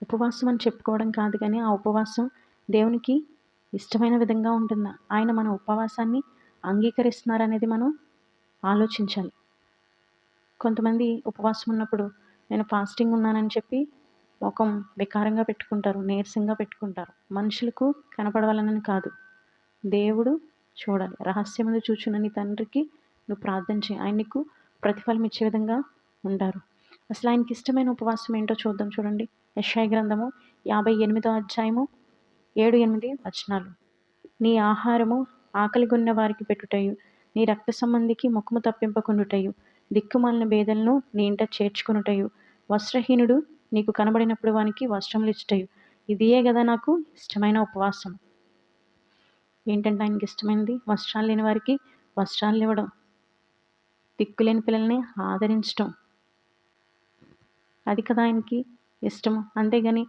ఉపవాసం అని చెప్పుకోవడం కాదు కానీ, ఆ ఉపవాసం దేవునికి ఇష్టమైన విధంగా ఉంటుందా? ఆయన మన ఉపవాసాన్ని అంగీకరిస్తున్నారనేది మనం ఆలోచించాలి. కొంతమంది ఉపవాసం ఉన్నప్పుడు నేను ఫాస్టింగ్ ఉన్నానని చెప్పి మొఖం వికారంగా పెట్టుకుంటారు, నీరసంగా పెట్టుకుంటారు. మనుషులకు కనపడవాలనని కాదు, దేవుడు చూడాలి. రహస్యమందు చూచున్న నీ తండ్రికి నువ్వు ప్రార్థన చేయి, ఆయన నీకు ప్రతిఫలం ఇచ్చే విధంగా ఉంటారు. అసలు ఆయనకి ఇష్టమైన ఉపవాసం ఏంటో చూద్దాం. చూడండి, యెషయా గ్రంథము 58వ అధ్యాయము 7-8 వచనాలు. నీ ఆహారము ఆకలిగొన్న వారికి పెట్టుటయు, నీ రక్త సంబంధికి ముఖము తప్పింపకుండుటయు, దిక్కుమాలిన బేదలను నీ ఇంట చేర్చుకొనుటయు, వస్త్రహీనుడు నీకు కనబడినప్పుడు వానికి వస్త్రములు ఇచ్చుటయు. ఇదియే కదా నాకు ఇష్టమైన ఉపవాసం. ఏంటంటే ఆయనకి ఇష్టమైనది వస్త్రాలు లేని వారికి వస్త్రాలు ఇవ్వడం, దిక్కులేని పిల్లల్ని ఆదరించడం, అది కదా ఆయనకి ఇష్టము. అంతేగాని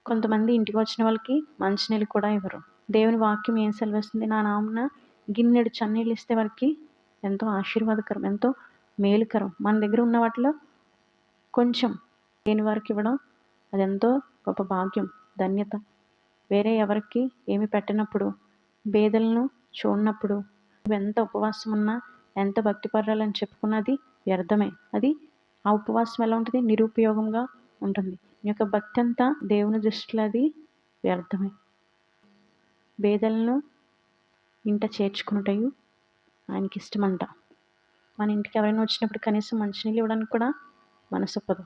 కొంతమంది ఇంటికి వచ్చిన వాళ్ళకి మంచినీళ్ళు కూడా ఇవ్వరు. దేవుని వాక్యం ఏం సెలవిస్తుంది? నా నామమున గిన్నెడు చన్నీళ్ళు ఇస్తే వారికి ఎంతో ఆశీర్వాదకరం, ఎంతో మేలుకరం. మన దగ్గర ఉన్న వాటిలో కొంచెం లేని వారికి ఇవ్వడం అది ఎంతో గొప్ప భాగ్యం, ధన్యత. వేరే ఎవరికి ఏమి పెట్టనప్పుడు, బేదలను చూడనప్పుడు ఎంత ఉపవాసం ఉన్నా, ఎంత భక్తిపరురాలని చెప్పుకున్నది వ్యర్థమే. అది ఆ ఉపవాసం ఎలా ఉంటుంది? నిరుపయోగంగా ఉంటుంది. నీ యొక్క భక్తి అంతా దేవుని దృష్టిలో అది వ్యర్థమే. బేదలను ఇంట చేర్చుకున్నటయు ఆయనకి ఇష్టమంట. మన ఇంటికి ఎవరైనా వచ్చినప్పుడు కనీసం మంచినీళ్ళు ఇవ్వడానికి కూడా మనసొప్పదు.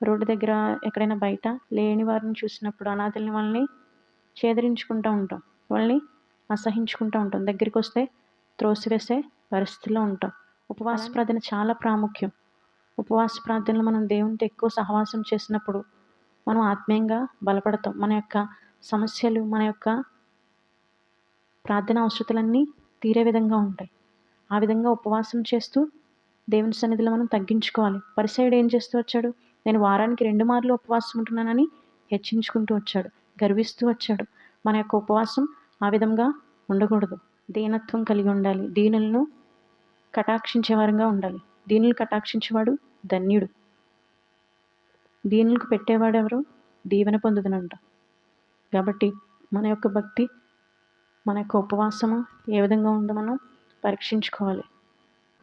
రోడ్డు దగ్గర ఎక్కడైనా బయట లేని వారిని చూసినప్పుడు, అనాథల్ని వాళ్ళని చేదరించుకుంటూ ఉంటాం, వాళ్ళని అసహించుకుంటూ ఉంటాం, దగ్గరికి వస్తే త్రోసివేసే పరిస్థితిలో ఉంటాం. ఉపవాస ప్రార్థన చాలా ప్రాముఖ్యం. ఉపవాస ప్రార్థనలో మనం దేవునితో ఎక్కువ సహవాసం చేసినప్పుడు మనం ఆత్మీయంగా బలపడతాం. మన యొక్క సమస్యలు, మన యొక్క ప్రార్థన అవసరతలన్నీ తీరే విధంగా ఉంటాయి. ఆ విధంగా ఉపవాసం చేస్తూ దేవుని సన్నిధిలో మనం తగ్గించుకోవాలి. పరిసయ్యుడు ఏం చేస్తూ వచ్చాడు? నేను వారానికి 2 మార్లు ఉపవాసం ఉంటున్నానని హెచ్చించుకుంటూ వచ్చాడు, గర్విస్తూ వచ్చాడు. మన యొక్క ఉపవాసం ఆ విధంగా ఉండకూడదు. దీనత్వం కలిగి ఉండాలి. దీనులను కటాక్షించేవారంగా ఉండాలి. దీనులు కటాక్షించేవాడు ధన్యుడు. దీనులకు పెట్టేవాడు ఎవరు? దీవెన పొందుదనంట. కాబట్టి మన యొక్క భక్తి, మన యొక్క ఉపవాసము ఏ విధంగా ఉందో మనం పరీక్షించుకోవాలి.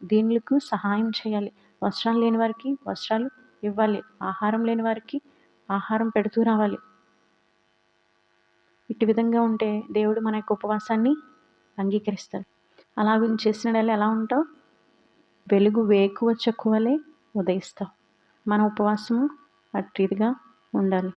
దీనులకు సహాయం చేయాలి. వస్త్రాలు లేని వారికి వస్త్రాలు ఇవ్వాలి. ఆహారం లేని వారికి ఆహారం పెడుతూ రావాలి. ఇటు విధంగా ఉంటే దేవుడు మన యొక్క ఉపవాసాన్ని అంగీకరిస్తాడు. అలాగ చేసిన ఎలా ఉంటావు? వెలుగు వేకువ చెక్కువలే ఉదయిస్తావు. మన ఉపవాసము అట్టిదిగా ఉండాలి.